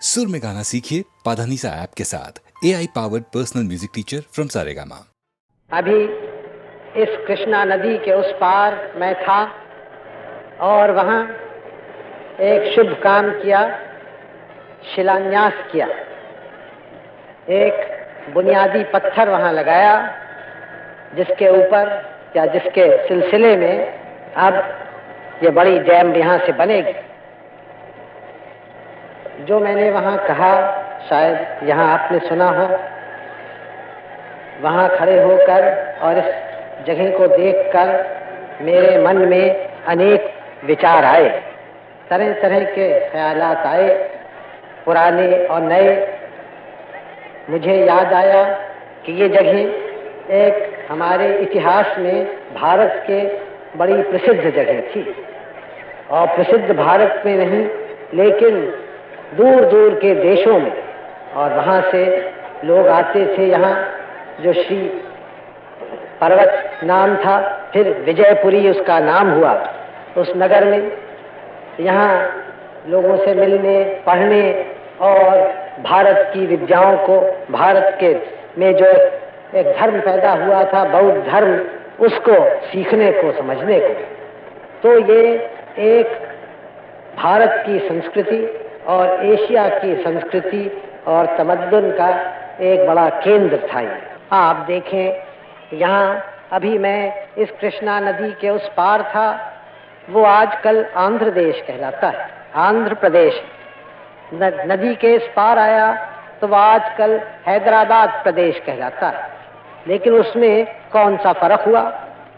सुर में गाना सीखिए पाधानीसा ऐप के साथ AI powered personal music teacher from Saregama. अभी इस कृष्णा नदी के उस पार मैं था और वहाँ एक शुभ काम किया, शिलान्यास किया। एक बुनियादी पत्थर वहाँ लगाया जिसके ऊपर या जिसके सिलसिले में अब ये बड़ी डैम यहाँ से बनेगी। जो मैंने वहाँ कहा शायद यहाँ आपने सुना हो। वहाँ खड़े होकर और इस जगह को देखकर मेरे मन में अनेक विचार आए, तरह तरह के ख्यालात आए, पुराने और नए। मुझे याद आया कि ये जगह एक हमारे इतिहास में भारत के बड़ी प्रसिद्ध जगह थी, और प्रसिद्ध भारत में नहीं लेकिन दूर दूर के देशों में, और वहाँ से लोग आते थे यहाँ। जो श्री पर्वत नाम था, फिर विजयपुरी उसका नाम हुआ। उस नगर में यहाँ लोगों से मिलने, पढ़ने और भारत की विद्याओं को, भारत के में जो एक धर्म पैदा हुआ था बौद्ध धर्म, उसको सीखने को, समझने को। तो ये एक भारत की संस्कृति और एशिया की संस्कृति और तमद्दुन का एक बड़ा केंद्र था। ये आप देखें, यहाँ अभी मैं इस कृष्णा नदी के उस पार था। वो आजकल आंध्र देश कहलाता है, आंध्र प्रदेश। नदी के इस पार आया तो वो आजकल हैदराबाद प्रदेश कहलाता है। लेकिन उसमें कौन सा फर्क हुआ?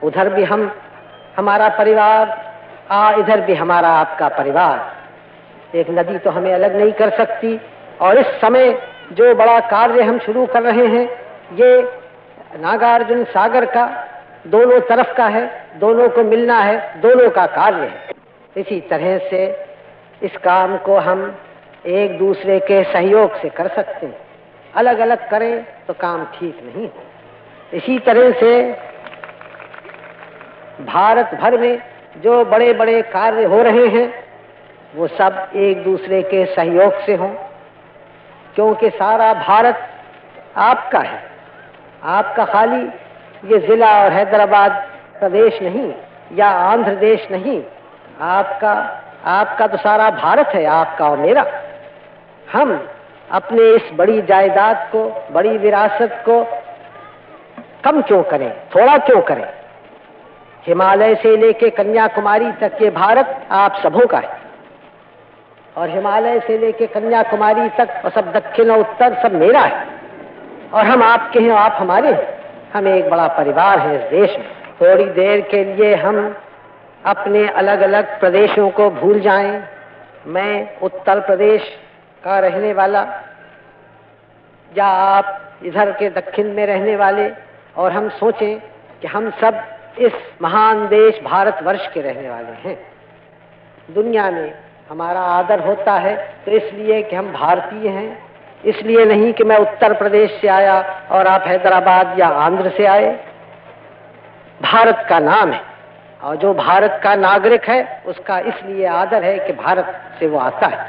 उधर भी हमारा परिवार, इधर भी हमारा आपका परिवार। एक नदी तो हमें अलग नहीं कर सकती। और इस समय जो बड़ा कार्य हम शुरू कर रहे हैं, ये नागार्जुन सागर का दोनों तरफ का है, दोनों को मिलना है, दोनों का कार्य है। इसी तरह से इस काम को हम एक दूसरे के सहयोग से कर सकते हैं। अलग अलग करें तो काम ठीक नहीं हो। इसी तरह से भारत भर में जो बड़े बड़े कार्य हो रहे हैं वो सब एक दूसरे के सहयोग से हों, क्योंकि सारा भारत आपका है। आपका खाली ये जिला और हैदराबाद प्रदेश नहीं या आंध्र देश नहीं, आपका तो सारा भारत है, आपका और मेरा। हम अपने इस बड़ी जायदाद को, बड़ी विरासत को कम क्यों करें, थोड़ा क्यों करें? हिमालय से लेके कन्याकुमारी तक ये भारत आप सबों का है, और हिमालय से लेके कन्याकुमारी तक और सब दक्षिण और उत्तर सब मेरा है। और हम आपके हैं, आप हमारे हैं। हम एक बड़ा परिवार है इस देश में। थोड़ी देर के लिए हम अपने अलग अलग प्रदेशों को भूल जाएं। मैं उत्तर प्रदेश का रहने वाला, या आप इधर के दक्षिण में रहने वाले, और हम सोचें कि हम सब इस महान देश भारतवर्ष के रहने वाले हैं। दुनिया में हमारा आदर होता है तो इसलिए कि हम भारतीय हैं, इसलिए नहीं कि मैं उत्तर प्रदेश से आया और आप हैदराबाद या आंध्र से आए। भारत का नाम है, और जो भारत का नागरिक है उसका इसलिए आदर है कि भारत से वो आता है।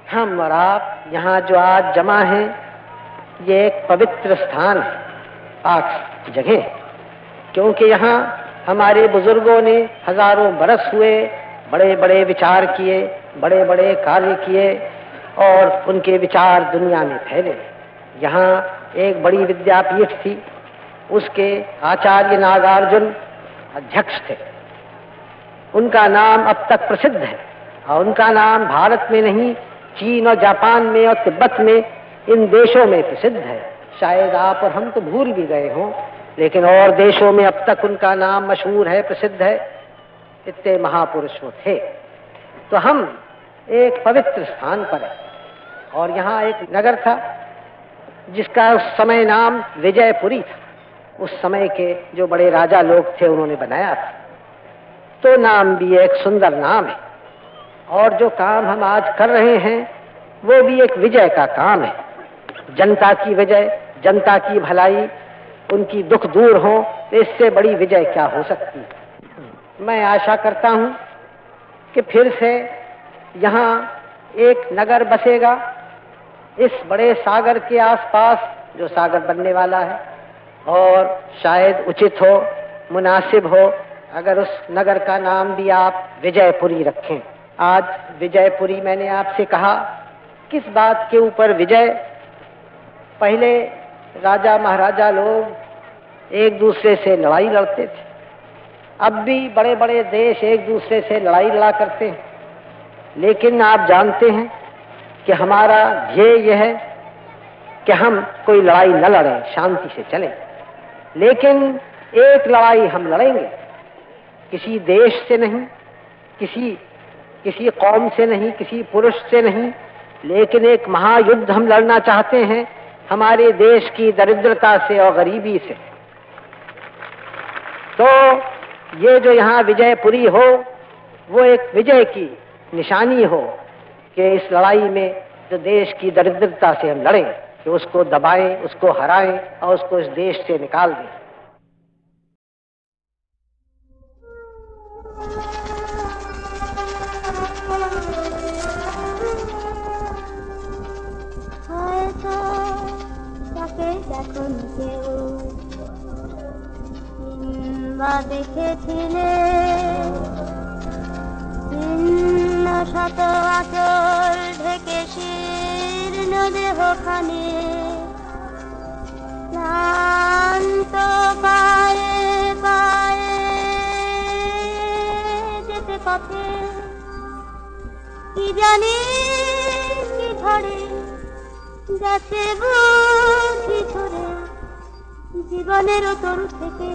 हम और आप यहाँ जो आज जमा हैं, ये एक पवित्र स्थान है, पाक जगह, क्योंकि यहाँ हमारे बुजुर्गों ने हजारों बरस हुए बड़े बड़े विचार किए, बड़े बड़े कार्य किए, और उनके विचार दुनिया में फैले। यहाँ एक बड़ी विद्यापीठ थी, उसके आचार्य नागार्जुन अध्यक्ष थे। उनका नाम अब तक प्रसिद्ध है, और उनका नाम भारत में नहीं, चीन और जापान में और तिब्बत में, इन देशों में प्रसिद्ध है। शायद आप और हम तो भूल भी गए हों, लेकिन और देशों में अब तक उनका नाम मशहूर है, प्रसिद्ध है। इतने महापुरुष वो थे। तो हम एक पवित्र स्थान पर है, और यहाँ एक नगर था जिसका उस समय नाम विजयपुरी था। उस समय के जो बड़े राजा लोग थे उन्होंने बनाया था। तो नाम भी एक सुंदर नाम है, और जो काम हम आज कर रहे हैं वो भी एक विजय का काम है। जनता की विजय, जनता की भलाई, उनकी दुख दूर हो, तो इससे बड़ी विजय क्या हो सकती है। मैं आशा करता हूं कि फिर से यहाँ एक नगर बसेगा इस बड़े सागर के आसपास, जो सागर बनने वाला है, और शायद उचित हो, मुनासिब हो अगर उस नगर का नाम भी आप विजयपुरी रखें। आज विजयपुरी मैंने आपसे कहा, किस बात के ऊपर विजय? पहले राजा महाराजा लोग एक दूसरे से लड़ाई लड़ते थे, अब भी बड़े बड़े देश एक दूसरे से लड़ाई लड़ा करते हैं, लेकिन आप जानते हैं कि हमारा ध्येय यह है कि हम कोई लड़ाई न लड़ें, शांति से चलें। लेकिन एक लड़ाई हम लड़ेंगे, किसी देश से नहीं, किसी कौम से नहीं, किसी पुरुष से नहीं, लेकिन एक महायुद्ध हम लड़ना चाहते हैं हमारे देश की दरिद्रता से और गरीबी से। तो ये जो यहाँ विजयपुरी हो, वो एक विजय की निशानी हो कि इस लड़ाई में जो देश की दरिद्रता से हम लड़ें, कि उसको दबाएं, उसको हराएं और उसको इस देश से निकाल दें। দেখেছিলে শত আচল ঢেকে শীর্ণ দেহখানে ক্লান্ত পায়ে পায়ে যেতে পথে কি জানি কি ঝড়ে গেছে বুঝি ঝরে জীবনের তরু থেকে।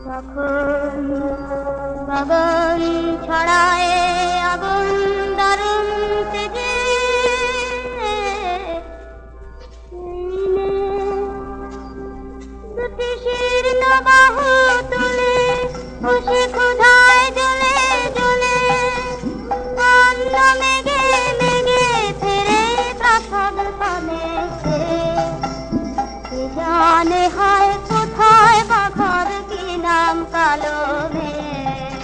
তখন গগন ছড়ায় আগুন দারুণ তেজে, দুটি শীর্ণ বাহু তুলে বসে ক্ষুধায় জ্বলে জ্বলে অন্ন মেঘে মেঘে ফেরে প্রাসাদ পানে জানে হয় কোথায় বাঘর কি নাম কালো মেঘ,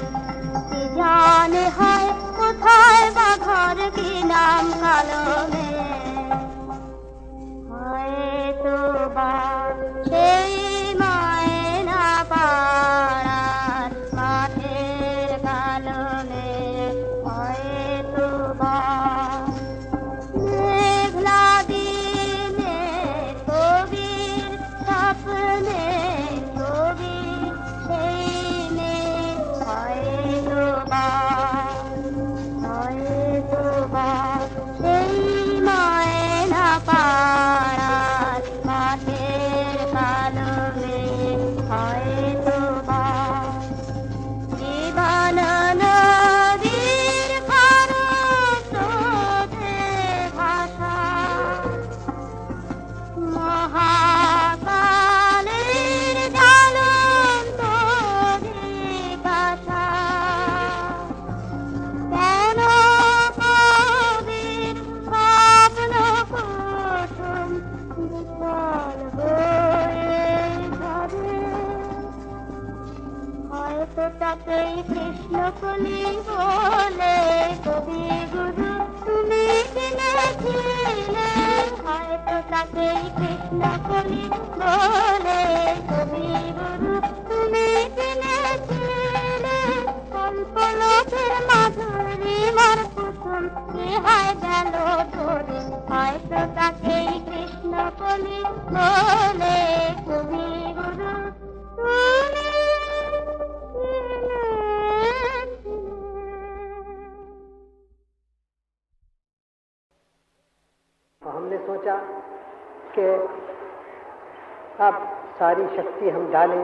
জানে হয় কোথায় বাঘর কি নাম কালো মেঘ। হয়তো বা সেই মায়না পাড়ার মাঠের কালো মেঘ, হয়তো বা মেঘলা দিনে কবির স্বপ্নে ছবি সেই মেঘ, হয়তো বা সেই মায়না পাড়ার মাঠের কালো মেঘ, হয়তো বা জীবন নদীর খরস্রোতে ভাষা মহাকালের জ্বলন্ত জিজ্ঞাসা। কেন কবির স্বপ্ন কুসুম বিফল হয়ে যাবে? হয়তো তাকেই কৃষ্ণকলি বলে কবি গুরু তুমি কিনেছিলে, হয়তো তাকেই কৃষ্ণকলি বলে কবি গুরু তুমি কিনেছিলে। কল্পলোকের মাধুরী মার কুসুম কি হয় গেল ধরে, হয়তো তাকেই কৃষ্ণকলি বলে কবি গুরু তুমি। हमने सोचा कि अब सारी शक्ति हम डालें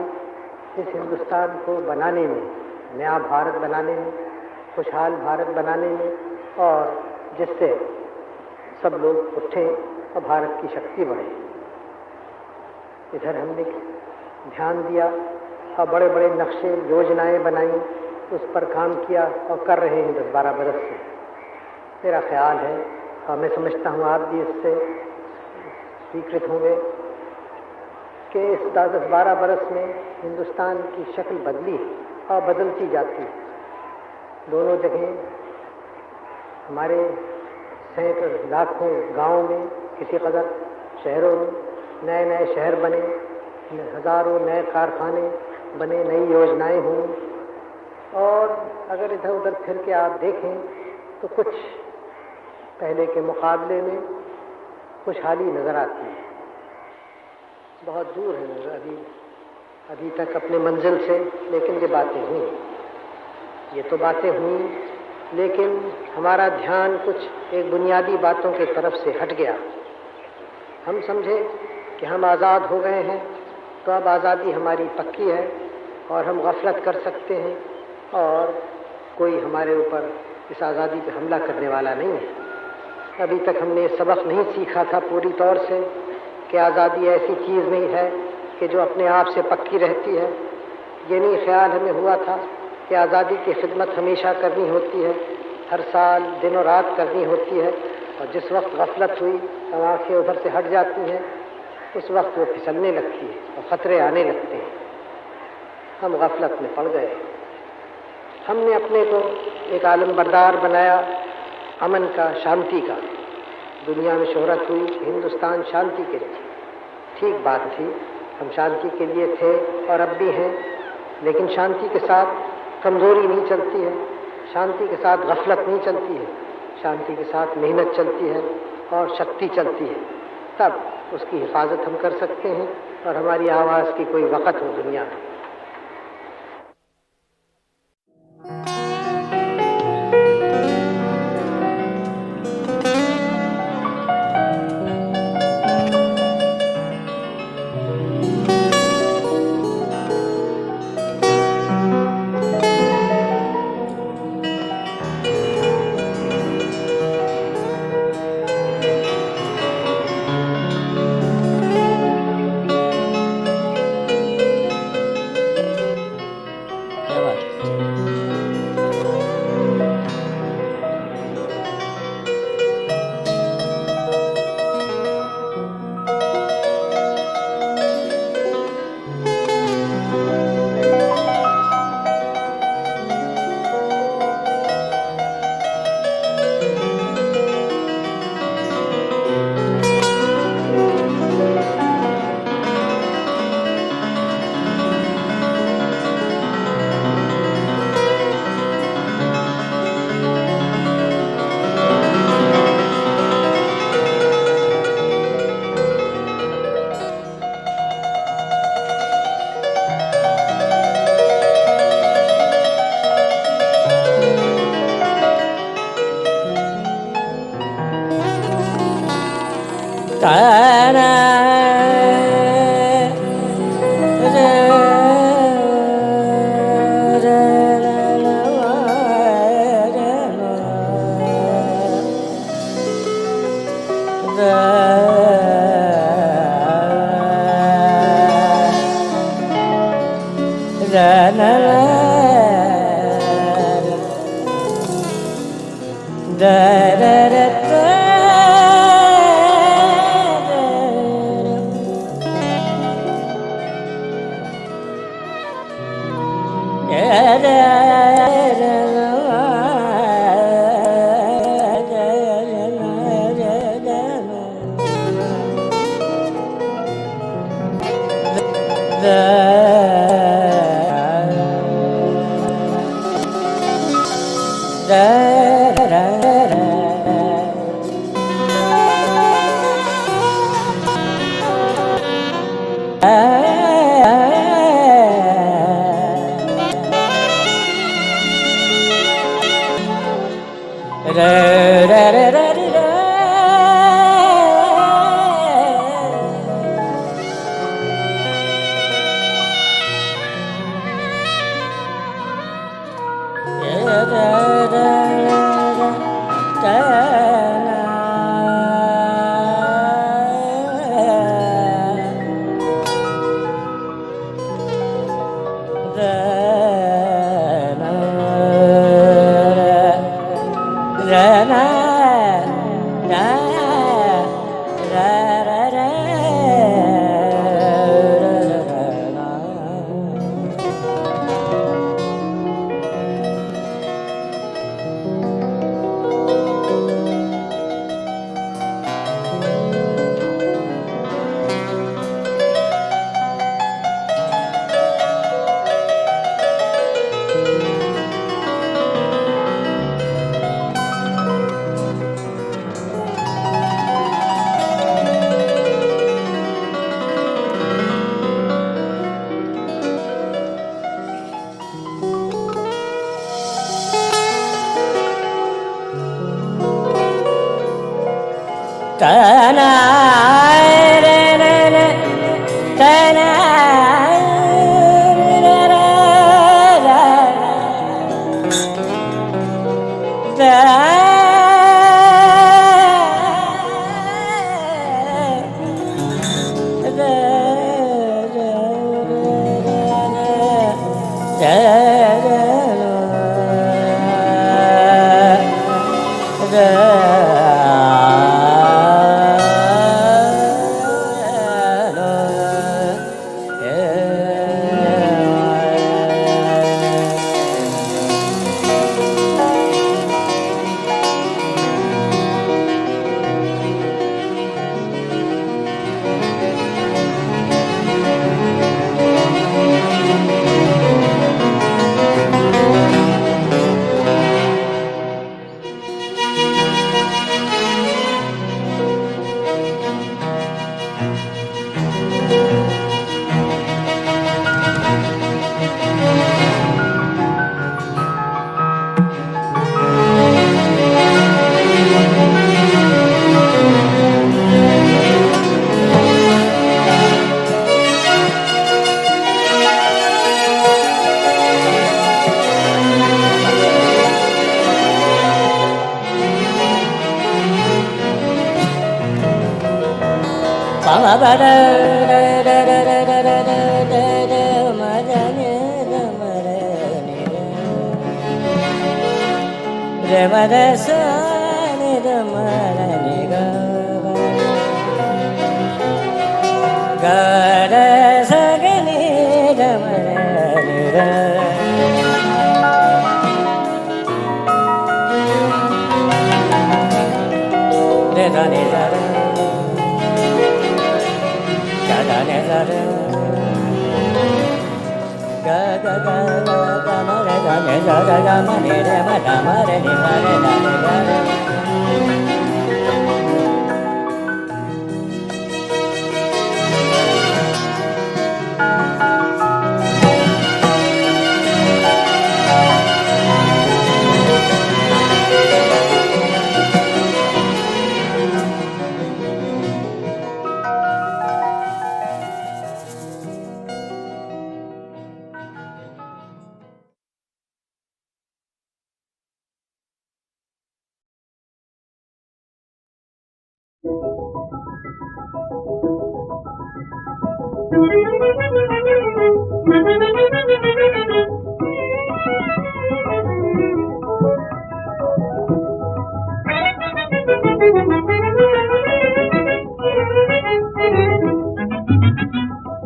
इस हिंदुस्तान को बनाने में, नया भारत बनाने में, खुशहाल भारत बनाने में, और जिससे सब लोग उठें और भारत की शक्ति बढ़े। इधर हमने ध्यान दिया और बड़े बड़े नक्शे योजनाएं बनाई, उस पर काम किया और कर रहे हैं 10-12 बरस से। मेरा ख्याल है और मैं समझता हूँ आप भी इससे स्वीकृत होंगे कि इस 10-12 बरस में हिंदुस्तान की शक्ल बदली और बदलती जाती है। दोनों जगह हमारे सैकड़ों लाखों गांवों में, किसी कदर शहरों में नए नए शहर बने, हजारों नए कारखाने बने, नई योजनाएं हुई। और अगर इधर उधर फिर के आप देखें तो कुछ पहले के मुकाबले में खुशहाली नजर आती है। बहुत दूर है अभी तक अपने मंजिल से, लेकिन ये बातें हुई, ये तो बातें हुई, लेकिन हमारा ध्यान कुछ एक बुनियादी बातों की तरफ से हट गया। हम समझे कि हम आज़ाद हो गए हैं, तो अब आज़ादी हमारी पक्की है और हम गफलत कर सकते हैं और कोई हमारे ऊपर इस आज़ादी पर हमला करने वाला नहीं है। अभी तक हमने सबक नहीं सीखा था पूरी तौर से कि आज़ादी ऐसी चीज़ नहीं है कि जो अपने आप से पक्की रहती है। ये नहीं ख्याल हमें हुआ था कि आज़ादी की खिदमत हमेशा करनी होती है, हर साल दिनों रात करनी होती है, और जिस वक्त गफलत हुई और आँखें उधर से हट जाती हैं, उस वक्त वो फिसलने लगती है और ख़तरे आने लगते हैं। हम गफलत में पड़ गए। हमने अपने को एक आलम बरदार बनाया, अमन का, शांति का। दुनिया में शोहरत हुई, हिंदुस्तान शांति के लिए, ठीक बात थी, हम शांति के लिए थे और अब भी हैं, लेकिन शांति के साथ कमज़ोरी नहीं चलती है, शांति के साथ गफलत नहीं चलती है, शांति के साथ मेहनत चलती है और शक्ति चलती है। तब उसकी हिफाजत हम कर सकते हैं और हमारी आवाज़ की कोई वक़्त हो दुनिया में। तना रे रे रे तना रे रे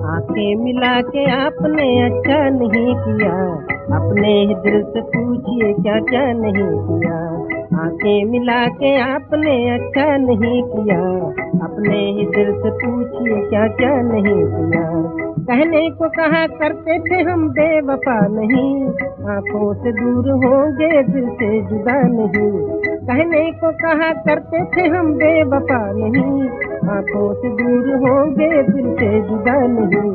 आंखें मिला के आपने अच्छा नहीं किया, अपने ही दिल से पूछिए क्या क्या नहीं किया। आंखें मिला के आपने अच्छा नहीं किया, अपने ही दिल से पूछिए क्या क्या नहीं किया। कहने को कहा करते थे हम बेवफा नहीं, आंखों से दूर होंगे दिल से जुदा नहीं। कहने को कहा करते थे हम बेवफा नहीं, आंखों से दूर होंगे दिल से जुदा नहीं।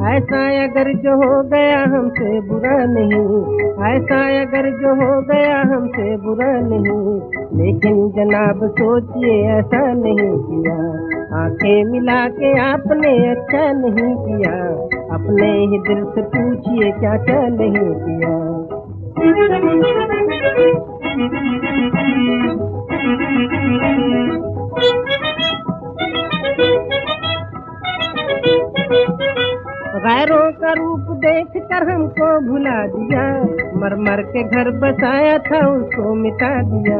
ऐसा अगर जो हो गया हमसे बुरा नहीं, ऐसा अगर जो हो गया हमसे बुरा नहीं। लेकिन जनाब सोचिए ऐसा नहीं किया, आंखें मिला के आपने अच्छा नहीं किया, अपने ही दिल से पूछिए क्या क्या नहीं किया। गैरों का रूप देख कर हमको भुला दिया, मर मर के घर बसाया था उसको मिटा दिया।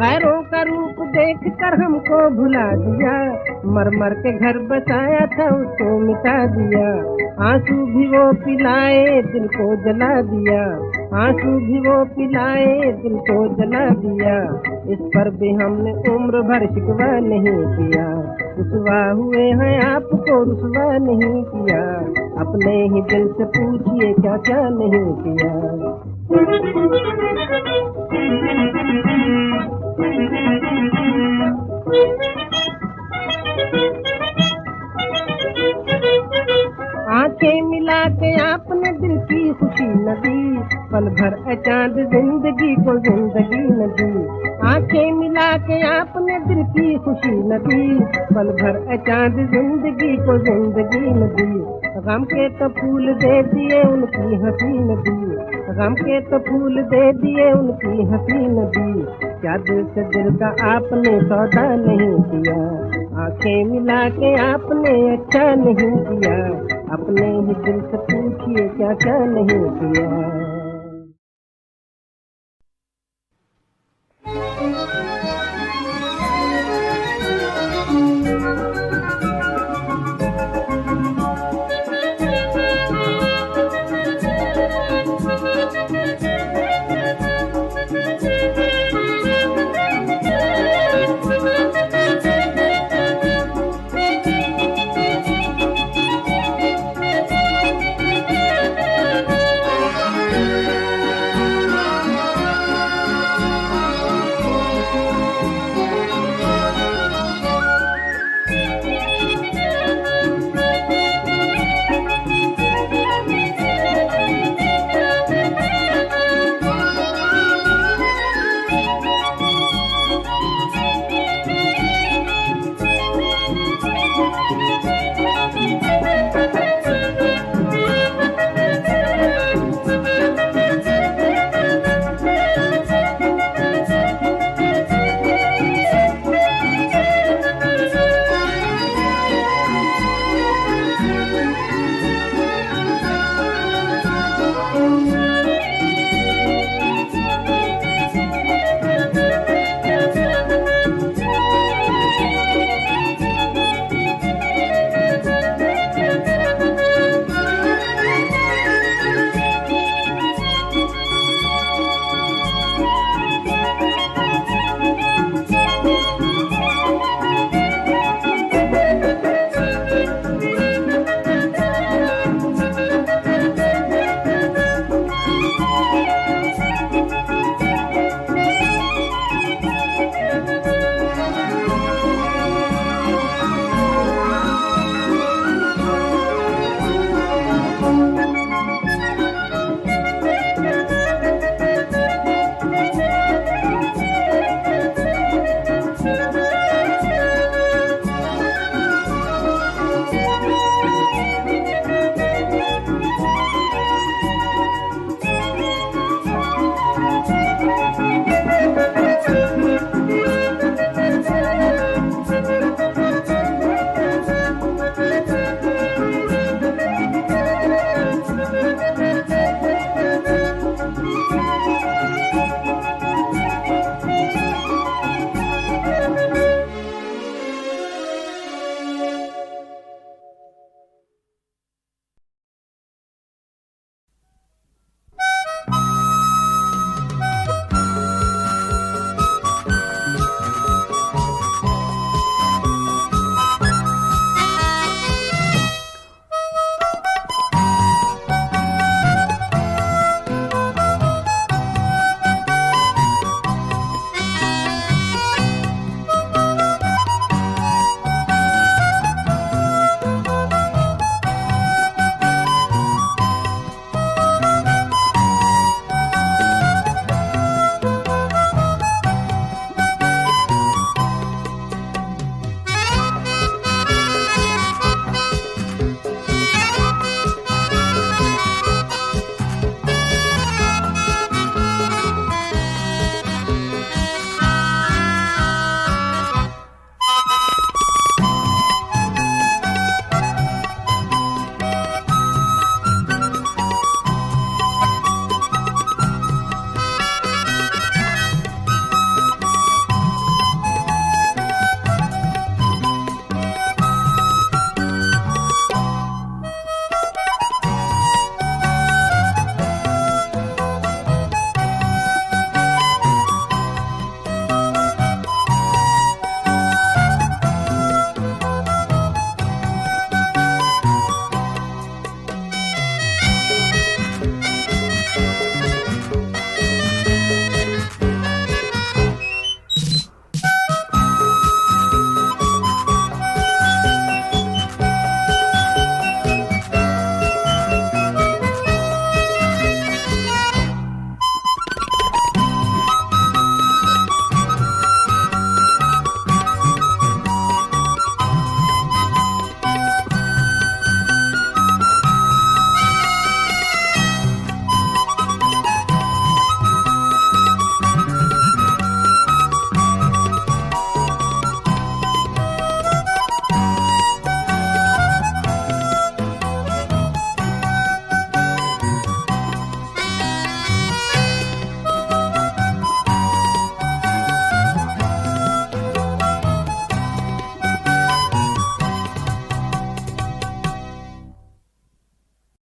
गैरों का रूप देख कर हमको भुला दिया, मर मर के घर बसाया था उसको मिटा दिया। आंसू भी वो पिलाए दिल को जला दिया, आंसू भी वो पिलाए दिल को जला दिया। इस पर भी हमने उम्र भर शिकवा नहीं किया, रुसवा हुए हैं आपको रुसवा नहीं किया, अपने ही दिल से पूछिए क्या क्या नहीं किया। आंखें मिला के आपने दिल की खुशी न दी, पल भर चांद जिंदगी को जिंदगी न दी। आंखें मिला के आपने दिल की खुशी न दी, पल भर चांद जिंदगी को जिंदगी न दी। गम के तो फूल दे दिए उनकी हंसी न दी, गम के तो फूल दे दिए उनकी हंसी न दी। क्या दिल से दिल का आपने सौदा नहीं किया, आंखें मिला के आपने अच्छा नहीं किया। अपने ही दिल से पूछिए क्या क्या नहीं किया।